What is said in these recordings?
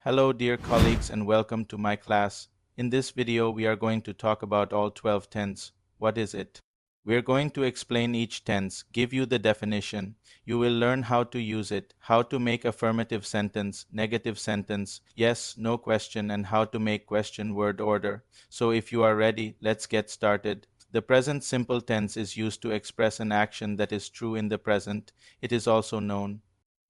Hello dear colleagues and welcome to my class. In this video we are going to talk about all 12 tense. What is it? We are going to explain each tense, give you the definition. You will learn how to use it, how to make affirmative sentence, negative sentence, yes, no question, and how to make question word order. So if you are ready, let's get started. The present simple tense is used to express an action that is true in the present. It is also known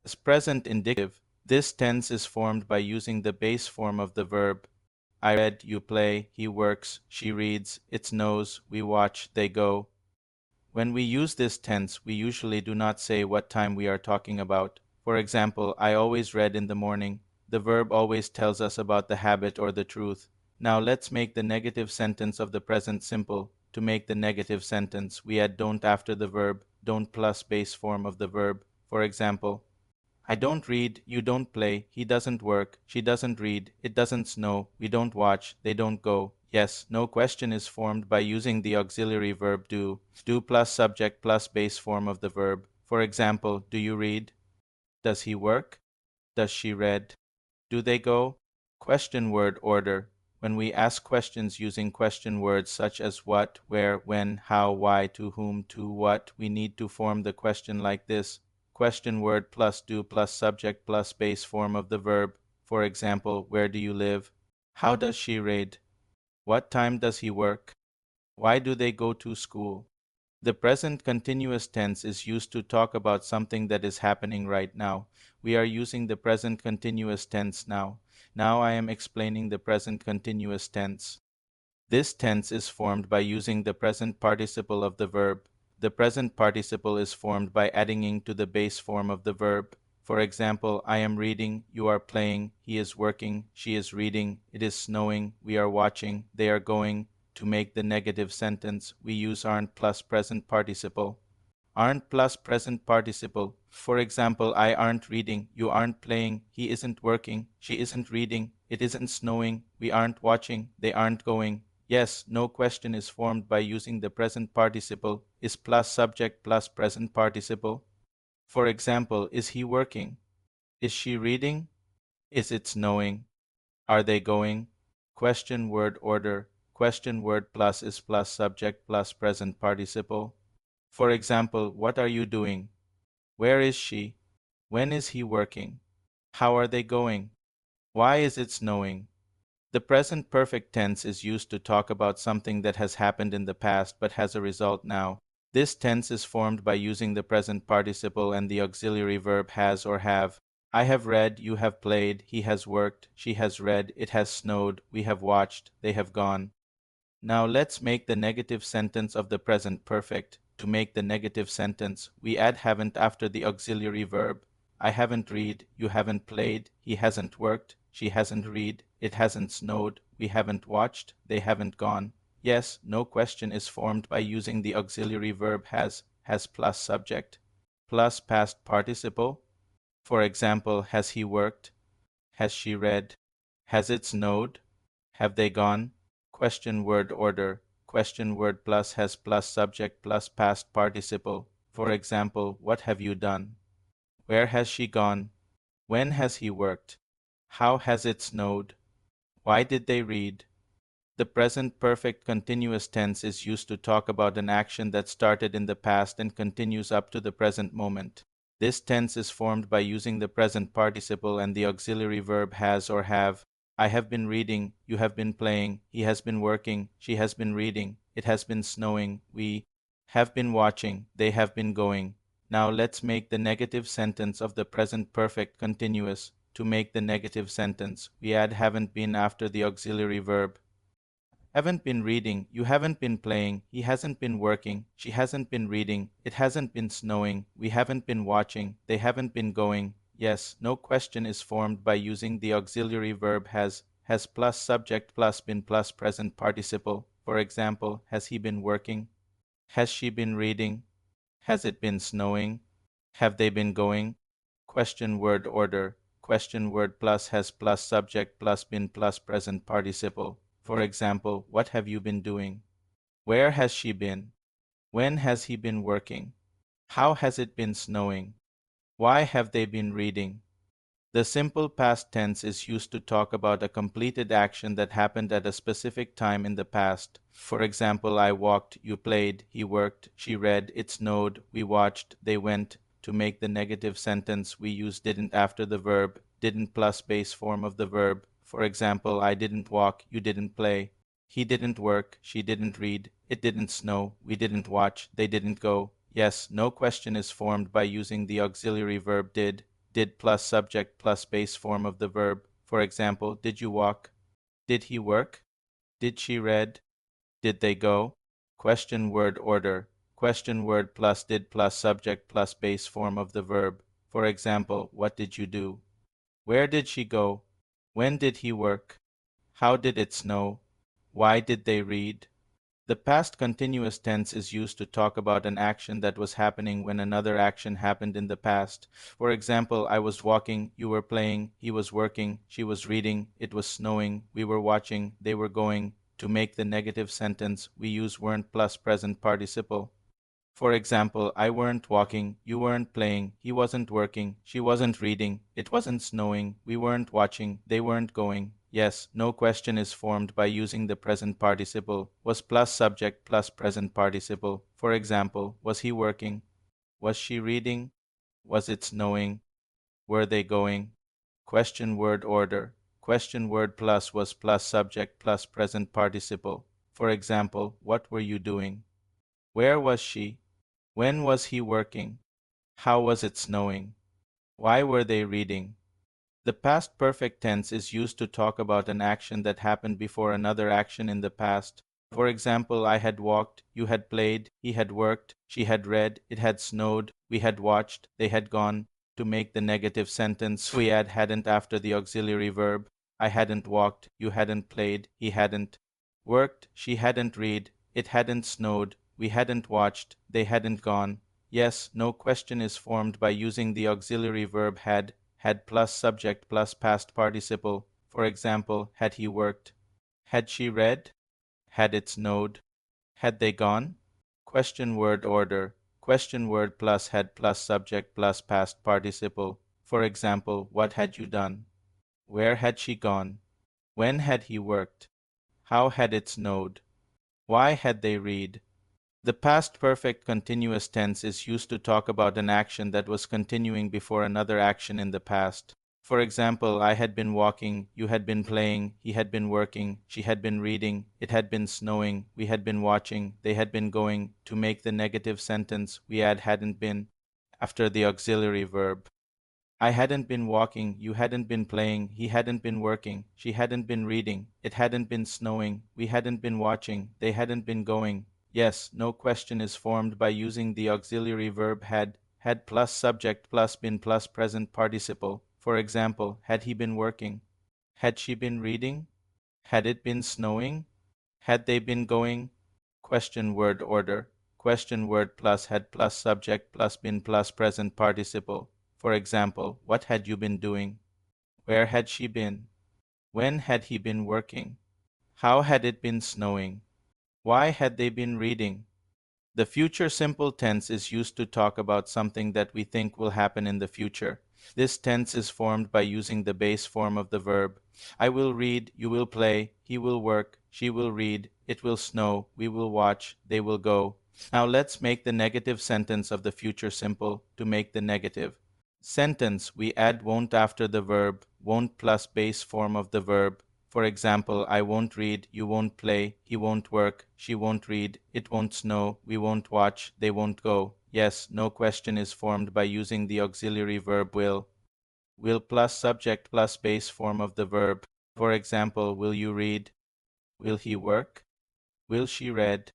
as present indicative. This tense is formed by using the base form of the verb. I read, you play, he works, she reads, it snows, we watch, they go. When we use this tense, we usually do not say what time we are talking about. For example, I always read in the morning. The verb always tells us about the habit or the truth. Now let's make the negative sentence of the present simple. To make the negative sentence, we add don't after the verb, don't plus base form of the verb. For example, I don't read, you don't play, he doesn't work, she doesn't read, it doesn't snow, we don't watch, they don't go. Yes, no question is formed by using the auxiliary verb do. Do plus subject plus base form of the verb. For example, do you read? Does he work? Does she read? Do they go? Question word order. When we ask questions using question words such as what, where, when, how, why, to whom, to what, we need to form the question like this. Question word plus do plus subject plus base form of the verb. For example, where do you live? How does she read? What time does he work? Why do they go to school? The present continuous tense is used to talk about something that is happening right now. We are using the present continuous tense now. Now I am explaining the present continuous tense. This tense is formed by using the present participle of the verb. The present participle is formed by adding ing to the base form of the verb. For example, I am reading, you are playing, he is working, she is reading, it is snowing, we are watching, they are going. To make the negative sentence, we use aren't plus present participle. Aren't plus present participle. For example, I aren't reading, you aren't playing, he isn't working, she isn't reading, it isn't snowing, we aren't watching, they aren't going. Yes, no question is formed by using the present participle is plus subject plus present participle. For example, is he working? Is she reading? Is it snowing? Are they going? Question word order. Question word plus is plus subject plus present participle. For example, what are you doing? Where is she? When is he working? How are they going? Why is it snowing? The present perfect tense is used to talk about something that has happened in the past but has a result now. This tense is formed by using the present participle and the auxiliary verb has or have. I have read, you have played, he has worked, she has read, it has snowed, we have watched, they have gone. Now let's make the negative sentence of the present perfect. To make the negative sentence, we add haven't after the auxiliary verb. I haven't read, you haven't played, he hasn't worked, she hasn't read, it hasn't snowed, we haven't watched, they haven't gone. Yes, no question is formed by using the auxiliary verb has plus subject, plus past participle. For example, has he worked? Has she read? Has it snowed? Have they gone? Question word order. Question word plus has plus subject plus past participle. For example, what have you done? Where has she gone? When has he worked? How has it snowed? Why did they read? The present perfect continuous tense is used to talk about an action that started in the past and continues up to the present moment. This tense is formed by using the present participle and the auxiliary verb has or have. I have been reading, you have been playing, he has been working, she has been reading, it has been snowing, we have been watching, they have been going. Now let's make the negative sentence of the present perfect continuous. To make the negative sentence, we add haven't been after the auxiliary verb. Haven't been reading, you haven't been playing, he hasn't been working, she hasn't been reading, it hasn't been snowing, we haven't been watching, they haven't been going. Yes, no question is formed by using the auxiliary verb has plus subject plus been plus present participle. For example, has he been working? Has she been reading? Has it been snowing? Have they been going? Question word order. Question word plus has plus subject plus been plus present participle. For example, what have you been doing? Where has she been? When has he been working? How has it been snowing? Why have they been reading? The simple past tense is used to talk about a completed action that happened at a specific time in the past. For example, I walked, you played, he worked, she read, it snowed, we watched, they went. To make the negative sentence, we use didn't after the verb, didn't plus base form of the verb. For example, I didn't walk, you didn't play. He didn't work, she didn't read, it didn't snow, we didn't watch, they didn't go. Yes, no question is formed by using the auxiliary verb did plus subject plus base form of the verb. For example, did you walk? Did he work? Did she read? Did they go? Question word order. Question word plus did plus subject plus base form of the verb. For example, what did you do? Where did she go? When did he work? How did it snow? Why did they read? The past continuous tense is used to talk about an action that was happening when another action happened in the past. For example, I was walking, you were playing, he was working, she was reading, it was snowing, we were watching, they were going. To make the negative sentence, we use weren't plus present participle. For example, I weren't walking, you weren't playing, he wasn't working, she wasn't reading, it wasn't snowing, we weren't watching, they weren't going. Yes, no question is formed by using the present participle. Was plus subject plus present participle. For example, was he working? Was she reading? Was it snowing? Were they going? Question word order. Question word plus was plus subject plus present participle. For example, what were you doing? Where was she? When was he working? How was it snowing? Why were they reading? The past perfect tense is used to talk about an action that happened before another action in the past. For example, I had walked, you had played, he had worked, she had read, it had snowed, we had watched, they had gone. To make the negative sentence, we add hadn't after the auxiliary verb. I hadn't walked, you hadn't played, he hadn't worked, she hadn't read, it hadn't snowed, we hadn't watched, they hadn't gone. Yes, no question is formed by using the auxiliary verb had plus subject plus past participle. For example, had he worked? Had she read? Had it snowed? Had they gone? Question word order. Question word plus had plus subject plus past participle. For example, what had you done? Where had she gone? When had he worked? How had it snowed? Why had they read? The past perfect continuous tense is used to talk about an action that was continuing before another action in the past. For example, I had been walking, you had been playing, he had been working, she had been reading, it had been snowing, we had been watching, they had been going. To make the negative sentence, we add hadn't been after the auxiliary verb. I hadn't been walking, you hadn't been playing, he hadn't been working, she hadn't been reading, it hadn't been snowing, we hadn't been watching, they hadn't been going. Yes, no question is formed by using the auxiliary verb had plus subject plus been plus present participle. For example, had he been working? Had she been reading? Had it been snowing? Had they been going? Question word order. Question word plus had plus subject plus been plus present participle. For example, what had you been doing? Where had she been? When had he been working? How had it been snowing? Why had they been reading? The future simple tense is used to talk about something that we think will happen in the future. This tense is formed by using the base form of the verb. I will read, you will play, he will work, she will read, it will snow, we will watch, they will go. Now let's make the negative sentence of the future simple. To make the negative sentence, we add won't after the verb, won't plus base form of the verb. For example, I won't read, you won't play, he won't work, she won't read, it won't snow, we won't watch, they won't go. Yes, no question is formed by using the auxiliary verb will. Will plus subject plus base form of the verb. For example, will you read? Will he work? Will she read?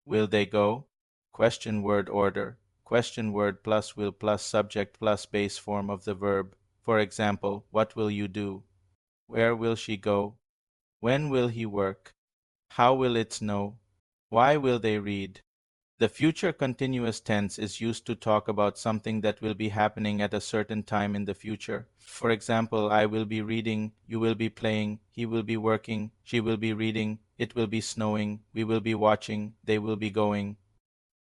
Will they go? Question word order. Question word plus will plus subject plus base form of the verb. For example, what will you do? Where will she go? When will he work? How will it snow? Why will they read? The future continuous tense is used to talk about something that will be happening at a certain time in the future. For example, I will be reading, you will be playing, he will be working, she will be reading, it will be snowing, we will be watching, they will be going.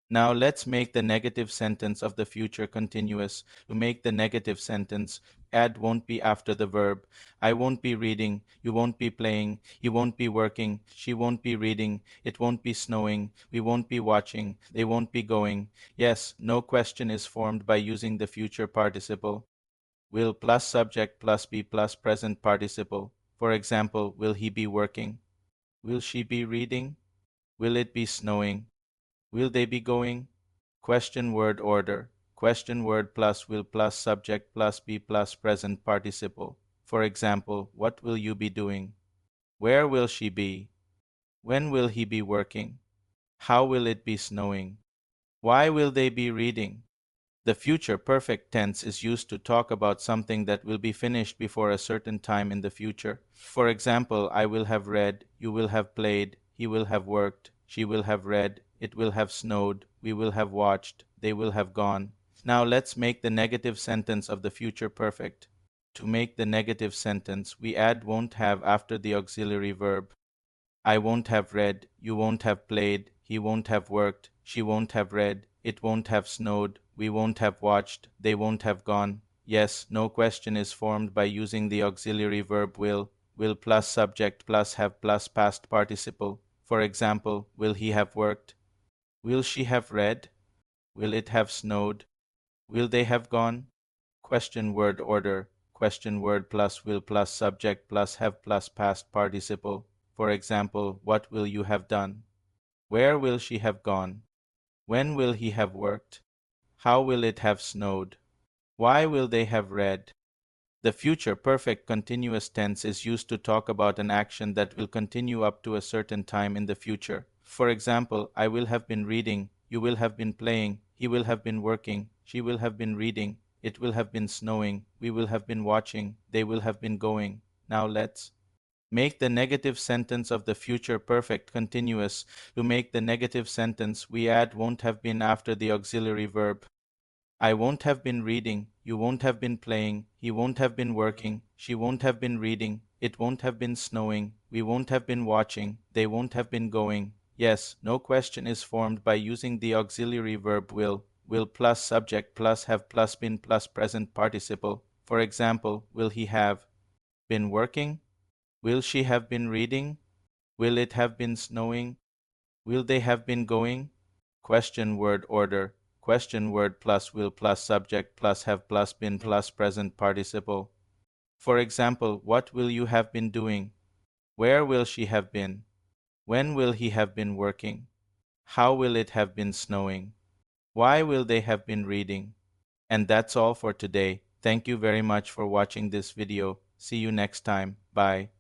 Now let's make the negative sentence of the future continuous. To make the negative sentence, add won't be after the verb. I won't be reading, you won't be playing, he won't be working, she won't be reading, it won't be snowing, we won't be watching, they won't be going. Yes, no question is formed by using the future participle. Will plus subject plus be plus present participle. For example, will he be working? Will she be reading? Will it be snowing? Will they be going? Question word order. Question word plus will plus subject plus be plus present participle. For example, what will you be doing? Where will she be? When will he be working? How will it be snowing? Why will they be reading? The future perfect tense is used to talk about something that will be finished before a certain time in the future. For example, I will have read, you will have played, he will have worked, she will have read, it will have snowed, we will have watched, they will have gone. Now let's make the negative sentence of the future perfect. To make the negative sentence, we add won't have after the auxiliary verb. I won't have read, you won't have played, he won't have worked, she won't have read, it won't have snowed, we won't have watched, they won't have gone. Yes, no question is formed by using the auxiliary verb will plus subject plus have plus past participle. For example, will he have worked? Will she have read? Will it have snowed? Will they have gone? Question word order. Question word plus will plus subject plus have plus past participle. For example, what will you have done? Where will she have gone? When will he have worked? How will it have snowed? Why will they have read? The future perfect continuous tense is used to talk about an action that will continue up to a certain time in the future. For example, I will have been reading, you will have been playing, he will have been working, she will have been reading, it will have been snowing, we will have been watching, they will have been going. Now let's make the negative sentence of the future perfect continuous. To make the negative sentence, we add won't have been after the auxiliary verb. I won't have been reading, you won't have been playing, he won't have been working, she won't have been reading, it won't have been snowing, we won't have been watching, they won't have been going. Yes, no question is formed by using the auxiliary verb will plus subject plus have plus been plus present participle. For example, will he have been working? Will she have been reading? Will it have been snowing? Will they have been going? Question word order. Question word plus will plus subject plus have plus been plus present participle. For example, what will you have been doing? Where will she have been? When will he have been working? How will it have been snowing? Why will they have been reading? And that's all for today. Thank you very much for watching this video. See you next time. Bye.